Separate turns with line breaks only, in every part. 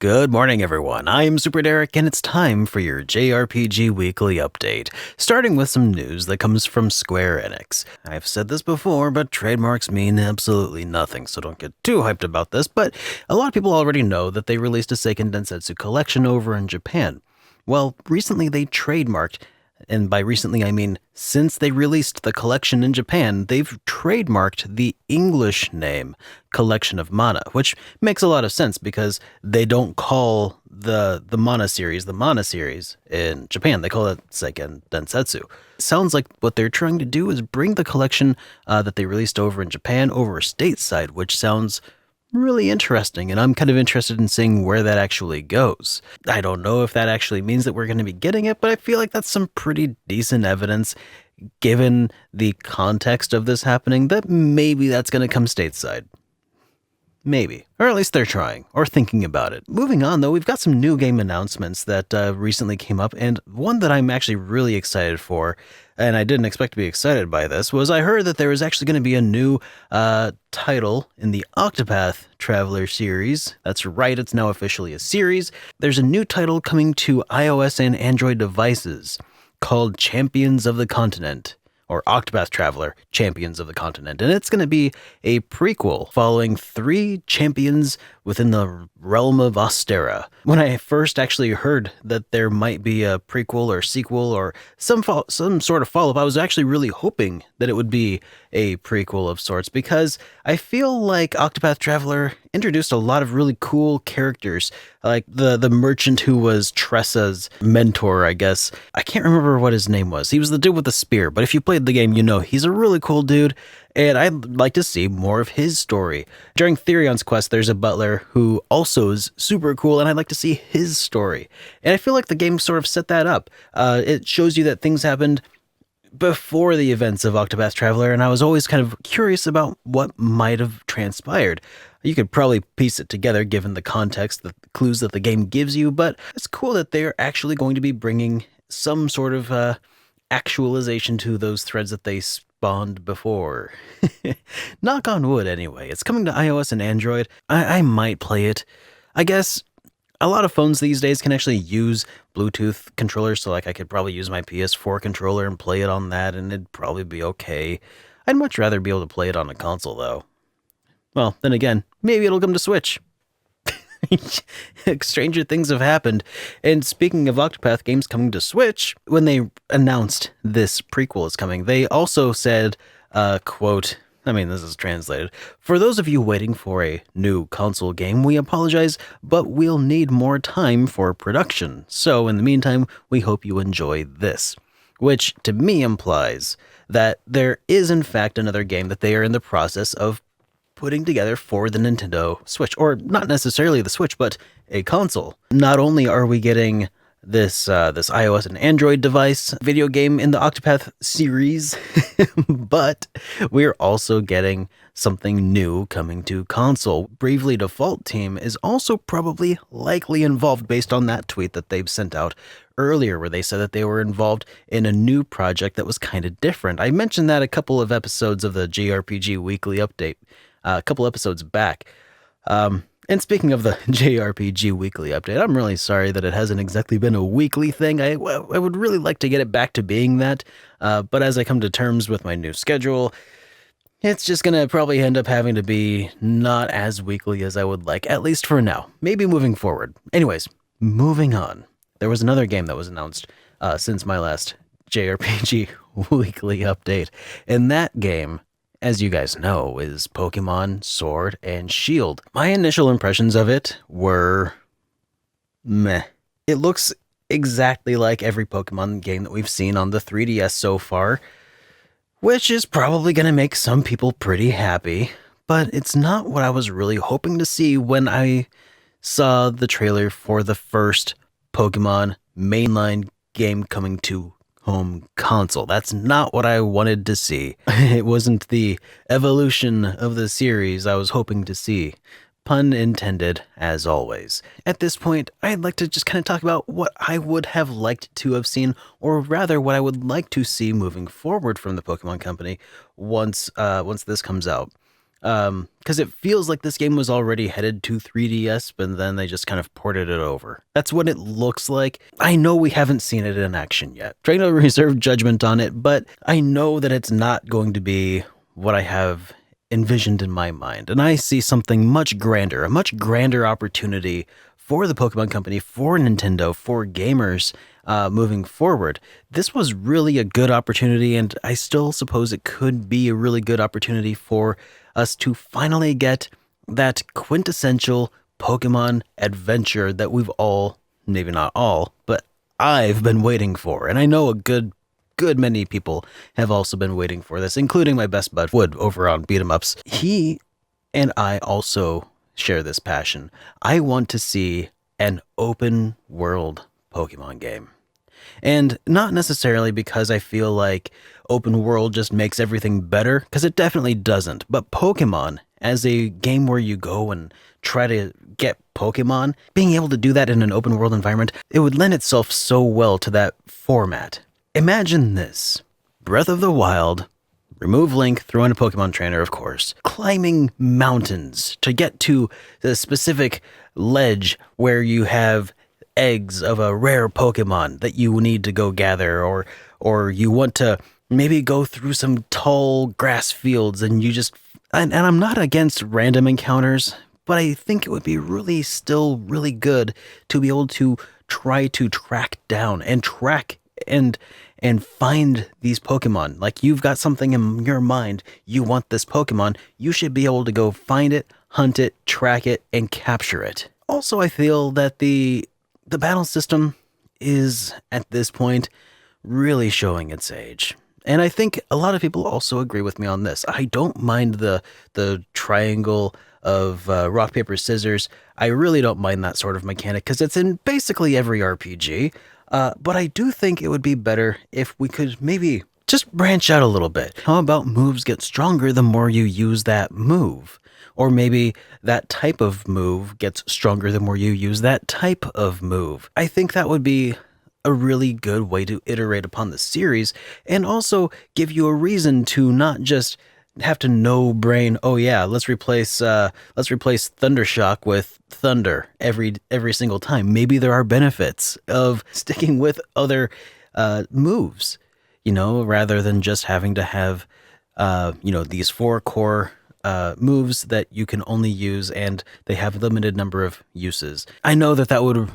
Good morning, everyone. I'm SuperDerek, and it's time for your JRPG Weekly Update, starting with some news that comes from Square Enix. I've said this before, but trademarks mean absolutely nothing, so don't get too hyped about this, but a lot of people already know that they released a Seiken Densetsu collection over in Japan. Well, recently they trademarked, and by recently I mean since they released the collection in Japan, they've trademarked the English name Collection of Mana, which makes a lot of sense because they don't call the Mana series in Japan. They call it Seiken Densetsu. Sounds like what they're trying to do is bring the collection that they released over in Japan over stateside, which sounds really interesting, and I'm kind of interested in seeing where that actually goes. I don't know if that actually means that we're going to be getting it, but I feel like that's some pretty decent evidence, given the context of this happening, that maybe that's going to come stateside. Maybe. Or at least they're trying, or thinking about it. Moving on, though, we've got some new game announcements that recently came up, and one that I'm actually really excited for, and I didn't expect to be excited by this, was I heard that there was actually going to be a new title in the Octopath Traveler series. That's right, it's now officially a series. There's a new title coming to iOS and Android devices called Champions of the Continent, or Octopath Traveler, Champions of the Continent. And it's going to be a prequel following 3 champions within the realm of Osterra. When I first actually heard that there might be a prequel or sequel or some sort of follow-up, I was actually really hoping that it would be a prequel of sorts, because I feel like Octopath Traveler introduced a lot of really cool characters, like the merchant who was Tressa's mentor, I guess. I can't remember what his name was. He was the dude with the spear, but if you played the game, you know he's a really cool dude, and I'd like to see more of his story. During Therion's quest, there's a butler who also is super cool, and I'd like to see his story. And I feel like the game sort of set that up. It shows you that things happened before the events of Octopath Traveler, and I was always kind of curious about what might have transpired. You could probably piece it together given the context, the clues that the game gives you, but it's cool that they're actually going to be bringing some sort of actualization to those threads that they spawned before. Knock on wood, anyway. It's coming to iOS and Android. I might play it. I guess a lot of phones these days can actually use Bluetooth controllers, so like I could probably use my PS4 controller and play it on that, and it'd probably be okay. I'd much rather be able to play it on a console, though. Well, then again, maybe it'll come to Switch. Stranger things have happened. And speaking of Octopath games coming to Switch, when they announced this prequel is coming, they also said, quote, this is translated, "For those of you waiting for a new console game, we apologize, but we'll need more time for production. So in the meantime, we hope you enjoy this." Which to me implies that there is in fact another game that they are in the process of putting together for the Nintendo Switch, or not necessarily the Switch, but a console. Not only are we getting this iOS and Android device video game in the Octopath series, but we're also getting something new coming to console. Bravely Default Team is also probably likely involved based on that tweet that they've sent out earlier, where they said that they were involved in a new project that was kind of different. I mentioned that a couple of episodes of the JRPG Weekly Update, a couple episodes back. And speaking of the JRPG Weekly Update, I'm really sorry that it hasn't exactly been a weekly thing. I would really like to get it back to being that, but as I come to terms with my new schedule, it's just going to probably end up having to be not as weekly as I would like, at least for now. Maybe moving forward. Anyways, moving on. There was another game that was announced since my last JRPG Weekly Update, and that game, as you guys know, is Pokemon Sword and Shield. My initial impressions of it were meh. It looks exactly like every Pokemon game that we've seen on the 3DS so far, which is probably going to make some people pretty happy, but it's not what I was really hoping to see when I saw the trailer for the first Pokemon mainline game coming to home console. That's not what I wanted to see. It wasn't the evolution of the series I was hoping to see. Pun intended, as always. At this point, I'd like to just kind of talk about what I would have liked to have seen, or rather what I would like to see moving forward from the Pokemon Company once this comes out. Because it feels like this game was already headed to 3DS, but then they just kind of ported it over. That's what it looks like. I know we haven't seen it in action yet. Trying to reserve judgment on it, but I know that it's not going to be what I have envisioned in my mind. And I see something much grander, a much grander opportunity for the Pokemon Company, for Nintendo, for gamers moving forward. This was really a good opportunity, and I still suppose it could be a really good opportunity for us to finally get that quintessential Pokemon adventure that we've all, maybe not all, but I've been waiting for. And I know a good many people have also been waiting for this, including my best bud Wood over on Beat 'em Ups. He and I also share this passion. I want to see an open world Pokemon game. And not necessarily because I feel like open world just makes everything better, because it definitely doesn't. But Pokemon, as a game where you go and try to get Pokemon, being able to do that in an open world environment, it would lend itself so well to that format. Imagine this. Breath of the Wild, remove Link, throw in a Pokemon trainer, of course, climbing mountains to get to the specific ledge where you have eggs of a rare Pokemon that you need to go gather, or you want to maybe go through some tall grass fields and you just... And I'm not against random encounters, but I think it would be still really good to be able to try to track down and and find these Pokemon. Like, you've got something in your mind, you want this Pokemon, you should be able to go find it, hunt it, track it, and capture it. Also, I feel that the battle system is, at this point, really showing its age. And I think a lot of people also agree with me on this. I don't mind the triangle of rock, paper, scissors. I really don't mind that sort of mechanic because it's in basically every RPG. But I do think it would be better if we could maybe just branch out a little bit. How about moves get stronger the more you use that move? Or maybe that type of move gets stronger the more you use that type of move. I think that would be a really good way to iterate upon the series and also give you a reason to not just have to no-brain, oh yeah, let's replace Thundershock with Thunder every single time. Maybe there are benefits of sticking with other moves, rather than just having to have these 4 core moves that you can only use and they have a limited number of uses. I know that would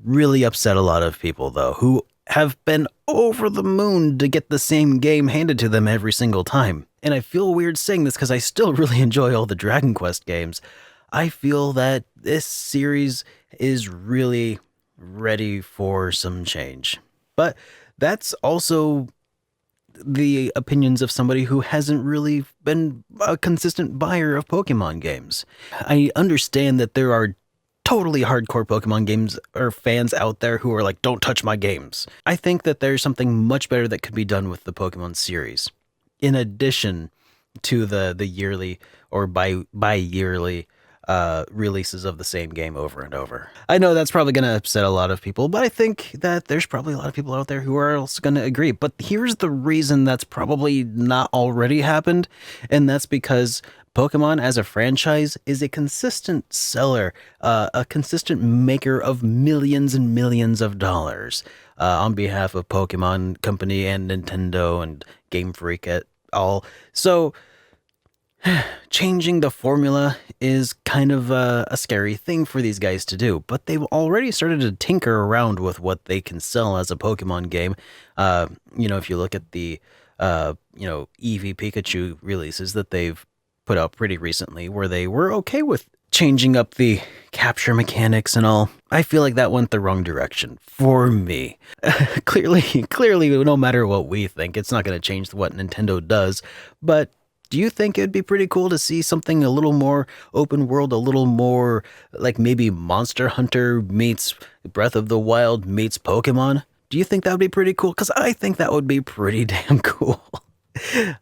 really upset a lot of people, though, who have been over the moon to get the same game handed to them every single time. And I feel weird saying this because I still really enjoy all the Dragon Quest games. I feel that this series is really ready for some change. But that's also the opinions of somebody who hasn't really been a consistent buyer of Pokemon games. I understand that there are totally hardcore Pokemon games or fans out there who are like, don't touch my games. I think that there's something much better that could be done with the Pokemon series, in addition to the yearly or bi-yearly releases of the same game over and over. I know that's probably going to upset a lot of people, but I think that there's probably a lot of people out there who are also going to agree. But here's the reason that's probably not already happened, and that's because Pokemon as a franchise is a consistent seller, a consistent maker of millions and millions of dollars on behalf of Pokemon Company and Nintendo and Game Freak et al. So changing the formula is kind of a scary thing for these guys to do, but they've already started to tinker around with what they can sell as a Pokemon game. If you look at the Eevee Pikachu releases that they've put out pretty recently, where they were okay with changing up the capture mechanics and all. I feel like that went the wrong direction for me. Clearly, no matter what we think, it's not going to change what Nintendo does. But do you think it'd be pretty cool to see something a little more open world, a little more like maybe Monster Hunter meets Breath of the Wild meets Pokemon? Do you think that would be pretty cool? Because I think that would be pretty damn cool.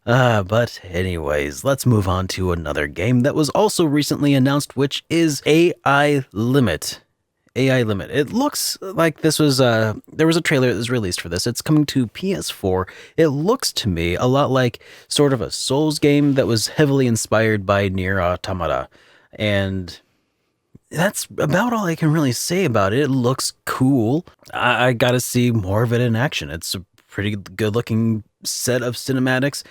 But anyways, let's move on to another game that was also recently announced, which is AI Limit. AI limit. It looks like this was there was a trailer that was released for this. It's coming to PS4. It looks to me a lot like sort of a Souls game that was heavily inspired by Nier Automata. And that's about all I can really say about it. It looks cool. I gotta see more of it in action. It's a pretty good looking set of cinematics.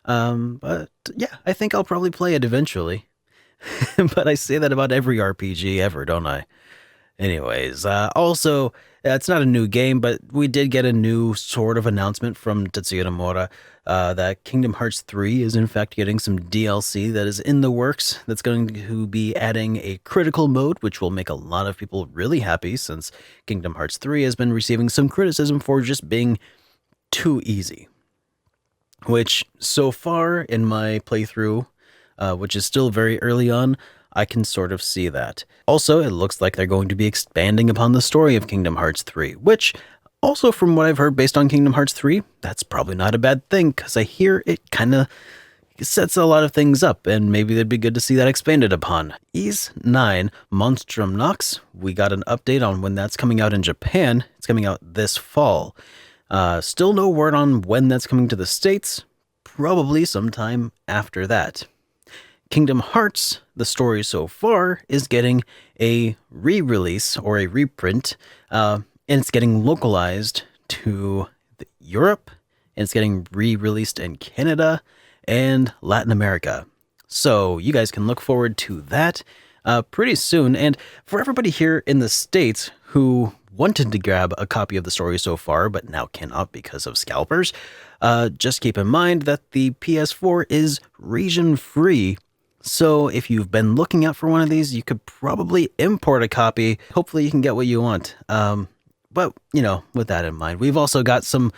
But yeah, I think I'll probably play it eventually. But I say that about every RPG ever, don't I? Anyways, also, it's not a new game, but we did get a new sort of announcement from Tetsuya Nomura that Kingdom Hearts 3 is in fact getting some DLC that is in the works that's going to be adding a critical mode, which will make a lot of people really happy since Kingdom Hearts 3 has been receiving some criticism for just being too easy. Which, so far in my playthrough, which is still very early on, I can sort of see that. Also, it looks like they're going to be expanding upon the story of Kingdom Hearts 3, which, also from what I've heard based on Kingdom Hearts 3, that's probably not a bad thing, because I hear it kind of sets a lot of things up, and maybe it'd be good to see that expanded upon. Ys 9 Monstrum Nox, we got an update on when that's coming out in Japan. It's coming out this fall. Still no word on when that's coming to the States. Probably sometime after that. Kingdom Hearts, the story so far, is getting a re-release or a reprint, and it's getting localized to Europe, and it's getting re-released in Canada and Latin America. So you guys can look forward to that pretty soon. And for everybody here in the States who wanted to grab a copy of the story so far, but now cannot because of scalpers, just keep in mind that the PS4 is region-free. So if you've been looking out for one of these, you could probably import a copy. Hopefully you can get what you want. But, you know, with that in mind, we've also got some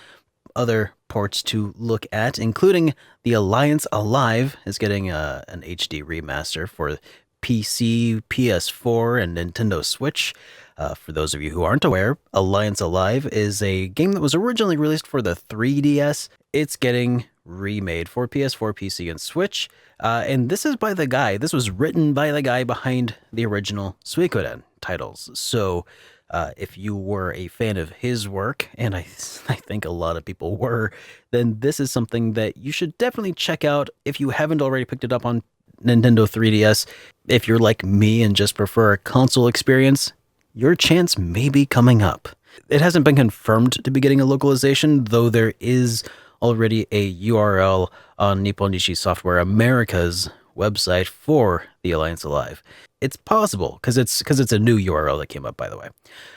other ports to look at, including the Alliance Alive is getting an HD remaster for PC, PS4, and Nintendo Switch. For those of you who aren't aware, Alliance Alive is a game that was originally released for the 3DS. It's getting remade for PS4, PC, and Switch. And this is by the guy. This was written by the guy behind the original Suikoden titles. So if you were a fan of his work, and I think a lot of people were, then this is something that you should definitely check out if you haven't already picked it up on Nintendo 3DS. If you're like me and just prefer a console experience, your chance may be coming up. It hasn't been confirmed to be getting a localization, though there is already a URL on Nippon Nishi Software America's website for the Alliance Alive. It's possible, because it's a new URL that came up, by the way.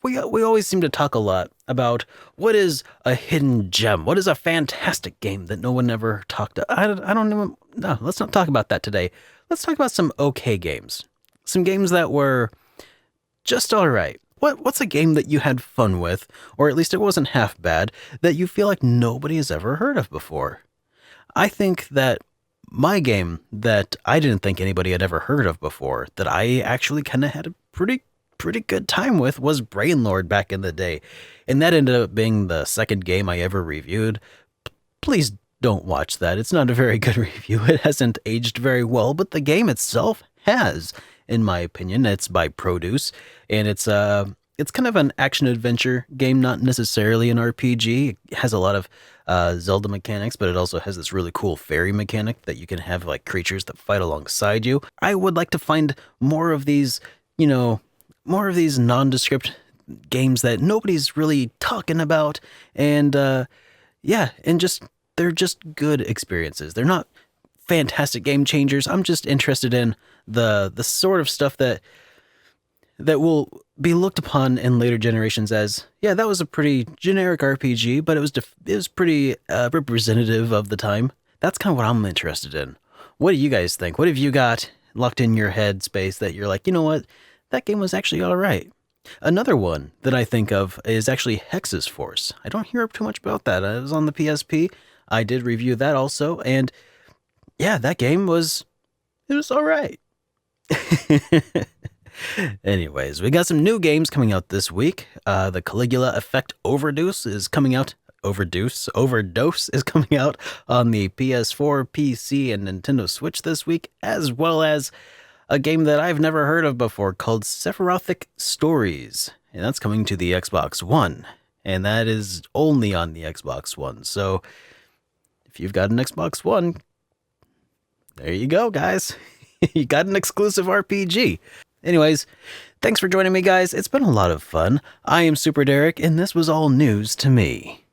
We always seem to talk a lot about what is a hidden gem, what is a fantastic game that no one ever talked about. I don't even, no, let's not talk about that today. Let's talk about some okay games. Some games that were just all right. What's a game that you had fun with, or at least it wasn't half bad, that you feel like nobody has ever heard of before? I think that my game that I didn't think anybody had ever heard of before, that I actually kind of had a pretty good time with, was Brainlord back in the day. And that ended up being the second game I ever reviewed. Please don't watch that. It's not a very good review. It hasn't aged very well, but the game itself has, in my opinion. It's by Produce, and it's kind of an action-adventure game, not necessarily an RPG. It has a lot of Zelda mechanics, but it also has this really cool fairy mechanic that you can have like creatures that fight alongside you. I would like to find more of these, more of these nondescript games that nobody's really talking about, and they're just good experiences. They're not fantastic game changers. I'm just interested in the sort of stuff that will be looked upon in later generations as, yeah, that was a pretty generic RPG, but it was pretty representative of the time. That's kind of what I'm interested in. What do you guys think? What have you got locked in your head space that you're like, you know what, that game was actually all right? Another one that I think of is actually Hex's Force. I don't hear too much about that. It was on the PSP. I did review that also, and yeah, that game was all right. Anyways, we got some new games coming out this week. The Caligula Effect Overdose is coming out. Overdose is coming out on the PS4, PC, and Nintendo Switch this week, as well as a game that I've never heard of before called Sephirothic Stories. and that's coming to the Xbox One. And that is only on the Xbox One. So if you've got an Xbox One, there you go, guys. You got an exclusive RPG. Anyways, thanks for joining me, guys. It's been a lot of fun. I am SuperDerek, and this was all news to me.